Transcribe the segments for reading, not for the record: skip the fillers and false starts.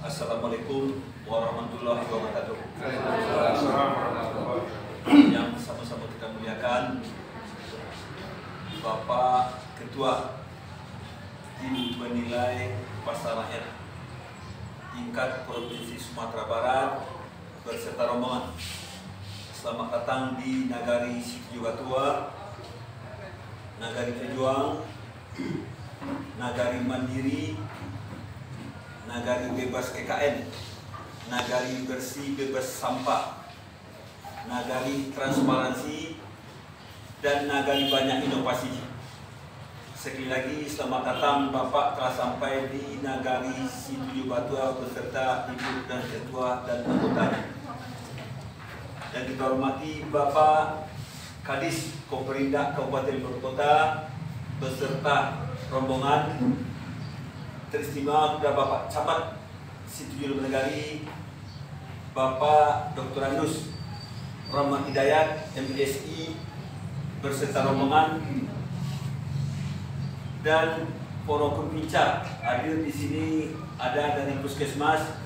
Assalamualaikum warahmatullahi wabarakatuh. Yang sama-sama kita muliakan Bapak Ketua Tim Penilai Pasar Rakyat tingkat Provinsi Sumatera Barat berserta rombongan. Selamat datang di Nagari Situ Batua, Nagari Pejuang, Nagari Mandiri, Nagari Bebas KKN, Nagari Bersih Bebas Sampah, Nagari Transparansi, dan Nagari Banyak Inovasi. Sekali lagi selamat datang Bapak telah sampai di Nagari Situ Batua beserta Ibu dan Ketua dan anggotanya. Dan kita hormati Bapak Kadis Koperindak Kabupaten Kota beserta rombongan. Teristimewa kepada Bapak Camat Situ Nagari, Bapak Dr. Andus Rahmat Hidayat MSI beserta rombongan, dan para pembicara hadir di sini ada dari Puskesmas,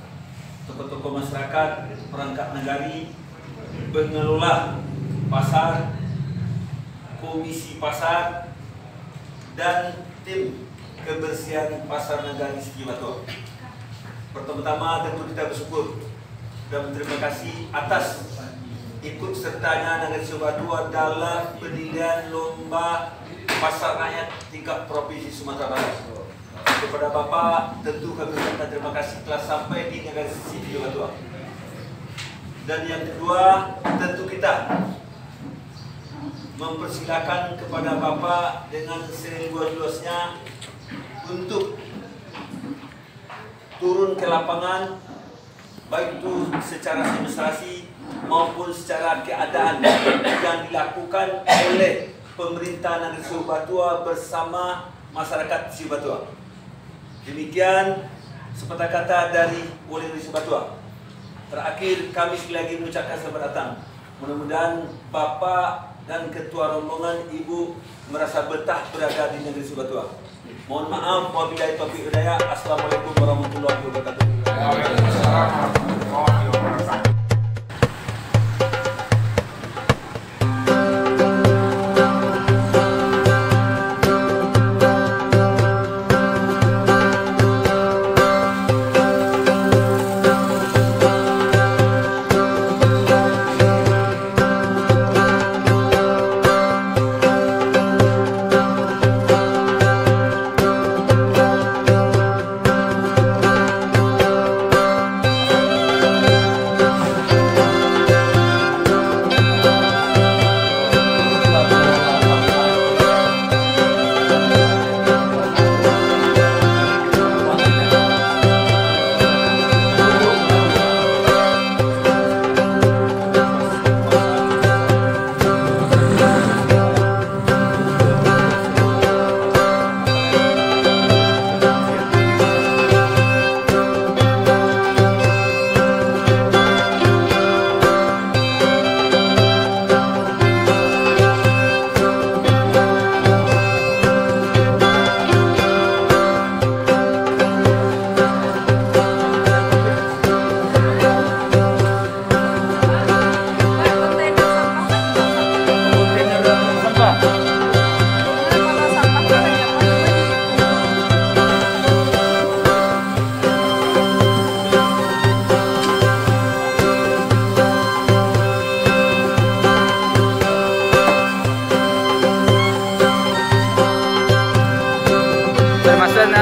tokoh-tokoh masyarakat, perangkat nagari, pengelola pasar, komisi pasar, dan tim kebersihan pasar Nagari Situ Batua. Pertama-tama tentu kita bersyukur dan berterima kasih atas ikut sertanya Nagari Situ Batua dalam penilaian lomba pasar rakyat tingkat Provinsi Sumatera Barat. Kepada Bapak tentu kami ucapkan terima kasih telah sampai di Nagari Situ Batua. Dan yang kedua tentu kita mempersilakan kepada Bapak dengan seluas-luasnya untuk turun ke lapangan, baik itu secara administrasi maupun secara keadaan yang dilakukan oleh pemerintah Nagari Situ Batua bersama masyarakat Situ Batua. Demikian sepatah kata dari Wali Nagari Situ Batua. Terakhir kami sekali lagi mengucapkan selamat datang. Mudah-mudahan Bapak dan Ketua rombongan Ibu merasa betah berada di Nagari Situ Batua. Mohon maaf wabillahi taufiq hidayah. Assalamualaikum warahmatullahi wabarakatuh. Waalaikumsalam warahmatullahi wabarakatuh.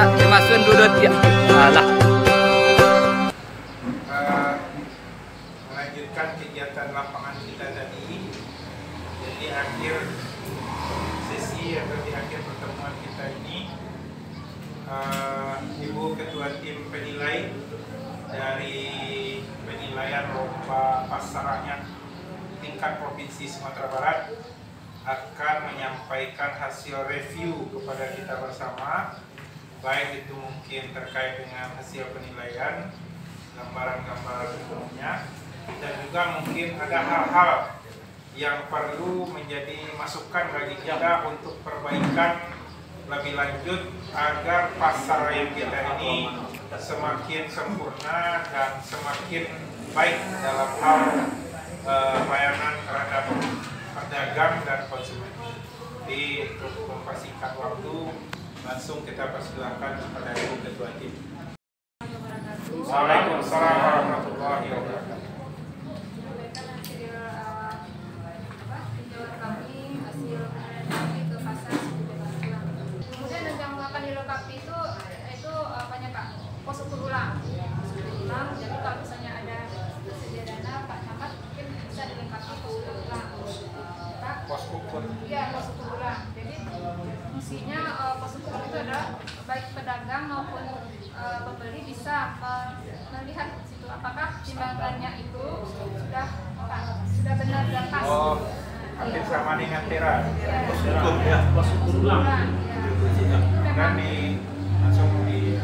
Termasuk duduk ya. Alah. Melanjutkan kegiatan lapangan kita tadi. Jadi akhir sesi atau di akhir pertemuan kita ini, Ibu Ketua Tim Penilai dari penilaian lomba pasar rakyat tingkat Provinsi Sumatera Barat akan menyampaikan hasil review kepada kita bersama, baik itu mungkin terkait dengan hasil penilaian, gambaran-gambaran umumnya, dan juga mungkin ada hal-hal yang perlu menjadi masukan bagi kita untuk perbaikan lebih lanjut agar pasar yang kita ini semakin sempurna dan semakin baik dalam hal pelayanan terhadap pedagang dan konsumen. Jadi untuk mempersingkat waktu, langsung kita persilakan kepada Ibu Ketua Tim. Waalaikumsalam warahmatullahi wabarakatuh. Kemudian yang akan dilengkapi itu apanya Pak? Pos ukur ulang. Jadi kalau misalnya ada tersedia dana Pak Camat mungkin bisa dilengkapi pos ukur ulang. Pos ukur. Iya, pos ukur ulang. Jadi fungsinya pos ukur itu adalah baik pedagang maupun pembeli bisa melihat situ apakah timbangannya itu sudah benar dan pas. Oh, hampir sama dengan tera. Pos ukur ya. Pos ukur ulang. Kan langsung di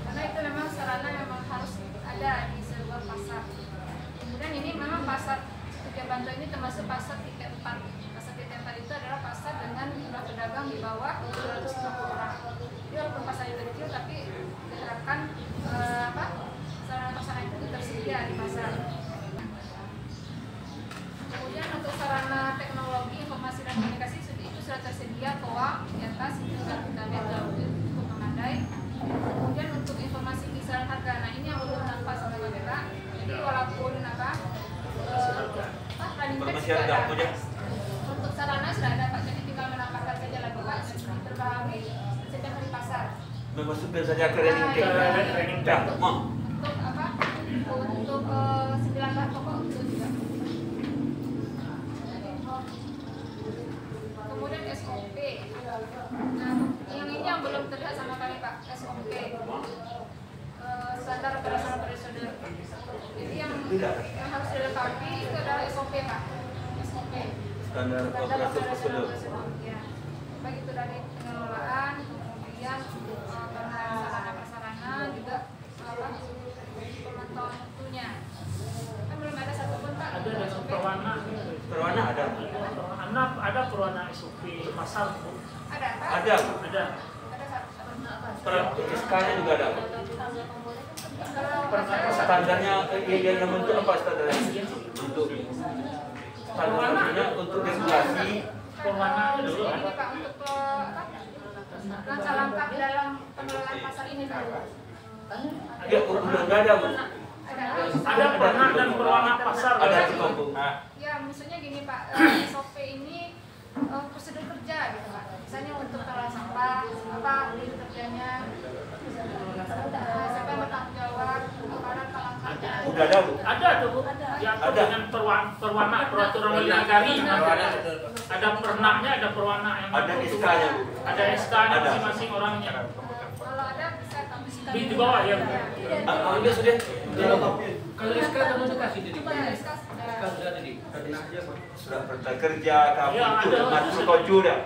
karena itu memang sarana memang harus ada di sebuah pasar. Kemudian ini memang pasar Tiga Bantu ini termasuk pasar tiket 4. Pasar tiket 4 itu adalah pasar dengan jumlah pedagang di bawah 250 orang. Jadi walaupun pasarnya kecil tapi diharapkan sarana-sarana itu tersedia di pasar. Kemudian untuk sarana teknologi informasi dan komunikasi itu sudah tersedia TOA di atas itu sudah internet cukup memadai. Kemudian untuk informasi kisaran harga, nah ini yang belum nampak sama Bapak. Jadi walaupun running text sudah ada. Untuk sarana sudah ada Pak, jadi tinggal menambahkan saja lagi Pak dan diperbaharui setiap hari pasar. Memasukkan saja ke running text. Untuk apa? Untuk 9 bahan pokok itu juga. Kemudian SOP. Nah, yang ini yang belum terlihat sama kami Pak, SOP. Standar operasional prosedur. Jadi yang harus dilengkapi itu adalah SOP Pak. SOP. Standar operasional prosedur. Ya. Baik itu dari pengelolaan, kemudian sarana prasarana juga pemantauan mutunya. Kan belum ada satupun Pak. Ada dengan perwarna. Perwarna ada. Ada perwarna SOP pasar. Ada Pak? Ada. Ada. SK-nya juga ada. Standarnya yang bentuk apa standarnya? Untuk standarnya untuk regulasi. Perwarna dulu. Ini Pak untuk langkah-langkah dalam pengelolaan pasar ini Pak. Ya, udah nggak ada Bu. Ada perwarna dan perwarna pasar. Ada juga Bu. Ya, misalnya gini Pak, SOP ini prosedur kerja gitu Pak. Misalnya untuk pengelolaan sampah, apa prosedur kerjanya, siapa yang bertanggung jawab, langkah-langkahnya. Udah ada Bu. Ada tuh Bu. Diatur dengan perwarna peraturan negara. Ada pernahnya, ada perwarna yang Ada SK-nya Bu. Ada SK-nya masing-masing orangnya. Kalau ada bisa kami Di bawah ya. Ini sudah. Kalau SK kamu sudah kasih jadi. SK Sudah jadi. Sudah perintah kerja, kamu Ya, itu ada. masuk kau dah.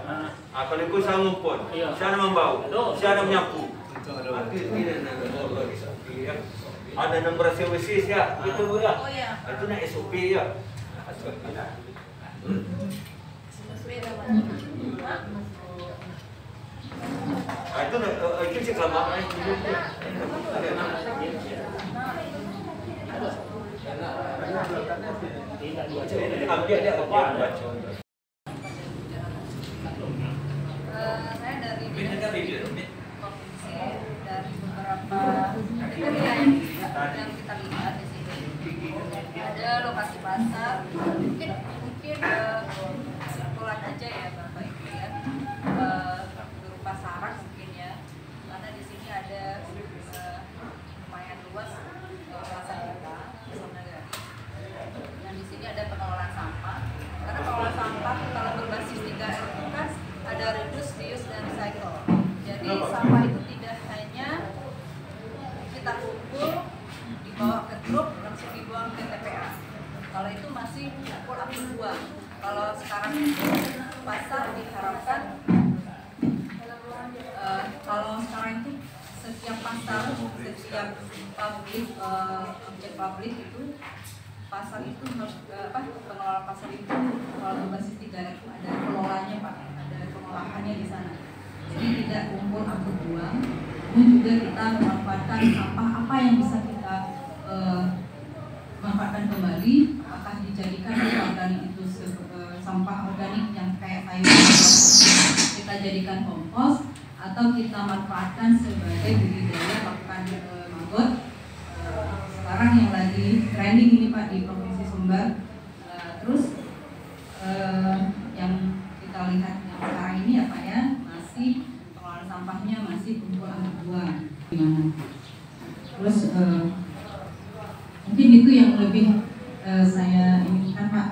Kalau ikut saya ngumpul, Iya. saya membau, Ada. saya menyapu. Ada nomor services ya, itu ya. Oh iya. Itu nak SOP ya. Itu sih kelamaan. Dia apa? Saya dari provinsi dari beberapa kriteria yang kita lihat di sini ada lokasi pasar mungkin kesimpulan aja ya Bapak Ibu ya berupa sarang mungkin ya karena di sini ada lumayan luas pasar kita pasar negara dan di sini ada pengelolaan sampah karena pengelolaan sampah kalau berbasis 3R itu kan ada reduce, reuse, dan recycle. Jadi sampah itu tidak hanya kita kumpul, dibawa ke truk, langsung dibuang ke TPA. Kalau itu masih kumpul api buang. Kalau sekarang itu pasar diharapkan, kalau sekarang itu setiap pasar, setiap publik, objek publik itu pasar itu harus pengelola pasar itu kalau berbasis 3R itu ada kelolanya Pak, ada pengolahannya di sana. Jadi tidak kumpul aku buang, pun juga kita memanfaatkan sampah apa yang bisa kita manfaatkan kembali, apakah dijadikan organik itu sampah organik yang kayak sayur kita jadikan kompos, atau kita manfaatkan sebagai budidaya pakan maggot. Sekarang yang lagi trending ini Pak di Provinsi Sumbar. Terus yang kita lihat yang sekarang ini ya Pak ya, masih pengelolaan sampahnya masih kumpulan-kumpulan. Terus mungkin itu yang lebih saya inginkan Pak.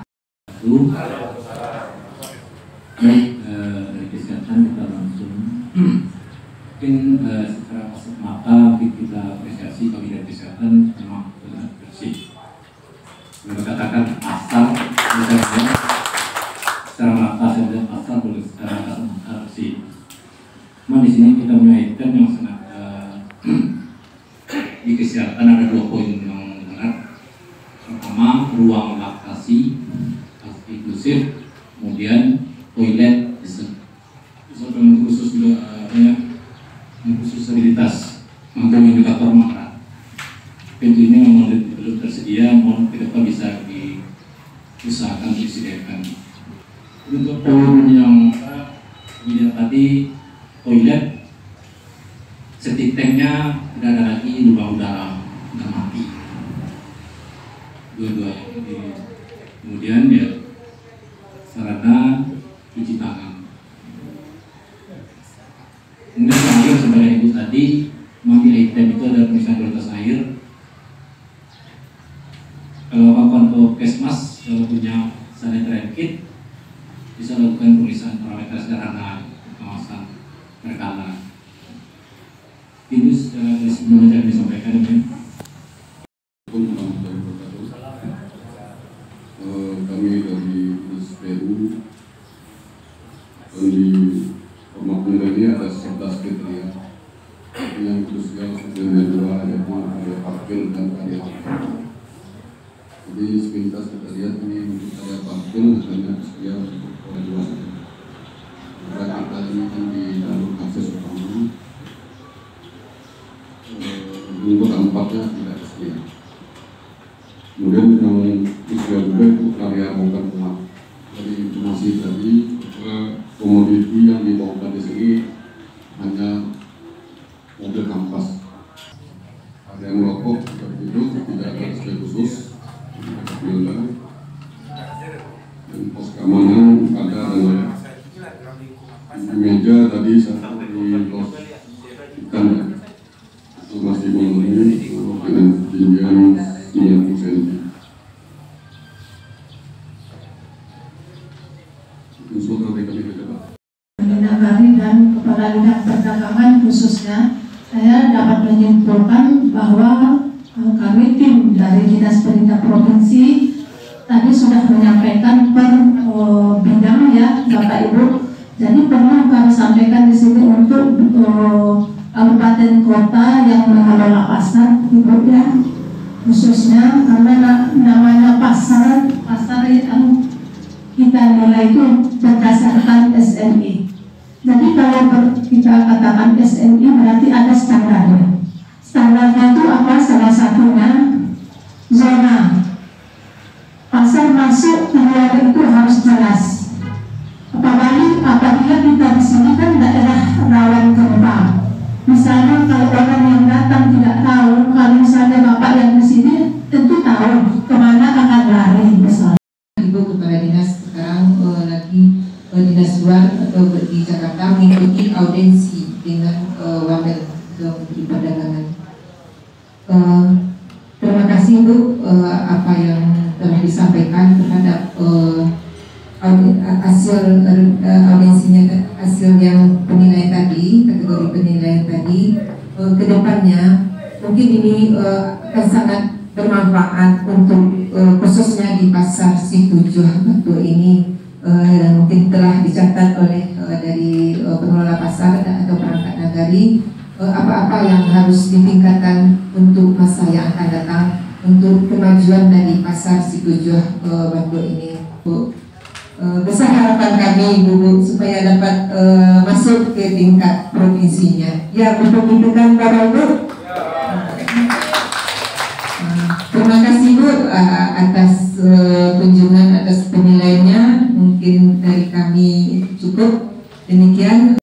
Baik, dari kesehatan kita langsung mungkin secara kasat mata kita apresiasi kabinet kesehatan memang benar bersih. Boleh katakan asal misalnya secara mata saja asal, boleh secara kasat mata bersih. Cuma di sini kita punya item yang sangat di kesehatan ada 2 poin yang benar. Pertama, ruang laktasi inklusif, kemudian toilet khusus juga khusus disabilitas mampu indikator makra. Pintu ini memang belum tersedia, mohon ke depan bisa diusahakan disediakan. Untuk poin yang tadi toilet, septic tanknya tidak ada lagi lubang udara, sudah mati dua-duanya. Kemudian ya sarana cuci tangan. Kemudian terakhir sebagai ibu tadi, mati item itu ada pemeriksaan kualitas air. Kalau kawan Puskesmas kalau punya sanitary kit bisa lakukan pemeriksaan parameter sederhana kawasan berkala. Ini sebelumnya yang disampaikan ini. Kami dari SPU di format ini ada 11 kriteria yang khususnya sebenarnya 2 yaitu area parkir dan area parkir. Jadi sepintas kita lihat ini untuk area parkir hanya tersedia untuk area 2 saja. Karena kita ini kan di jalur akses utama, untuk tempatnya tidak tersedia. Kemudian yang tersedia juga untuk area bongkar muat. Dari informasi tadi, komoditi yang dibongkar di sini hanya mobil kampas. Ada yang merokok seperti itu, tidak ada display khusus, dan pos keamanan ada dengan meja tadi satu di pos ikan itu masih memenuhi dengan ketinggian 90 cm. Nagari dan Kepala Bidang Perdagangan khususnya, saya dapat menyimpulkan bahwa kami tim dari Dinas Perintah Provinsi tadi sudah menyampaikan per bidang ya Bapak Ibu. Jadi pernah kami sampaikan di sini untuk kabupaten kota yang mengelola pasar Ibu ya, khususnya karena namanya pasar yang kita nilai itu berdasarkan SNI. Jadi kalau kita katakan SNI berarti ada standarnya. Standarnya itu apa? Salah satunya zona. Pasar masuk keluar itu harus jelas. Apabila kita di sini kan daerah rawan gempa. Misalnya kalau orang yang datang tidak tahu, kalau misalnya Bapak yang di sini tentu tahu kemana akan lari misalnya. Ibu Kepala Dinas sekarang lagi dinas luar atau di Jakarta mengikuti audiensi dengan Wakil Menteri Perdagangan. Terima kasih Bu apa yang telah disampaikan terhadap hasil audiensinya, hasil yang penilaian tadi, kategori penilaian tadi. Kedepannya mungkin ini akan sangat bermanfaat untuk khususnya di pasar Situjuh Batu ini. Dan mungkin telah dicatat oleh dari pengelola pasar atau perangkat nagari apa-apa yang harus ditingkatkan untuk masa yang akan datang untuk kemajuan dari pasar Situjuh Batu ini, Bu. besar harapan kami Bu supaya dapat masuk ke tingkat provinsinya. Ya, untuk itu kan Bapak Ibu. Terima kasih Bu atas kunjungan, atas penilaiannya. Mungkin dari kami cukup. Demikian.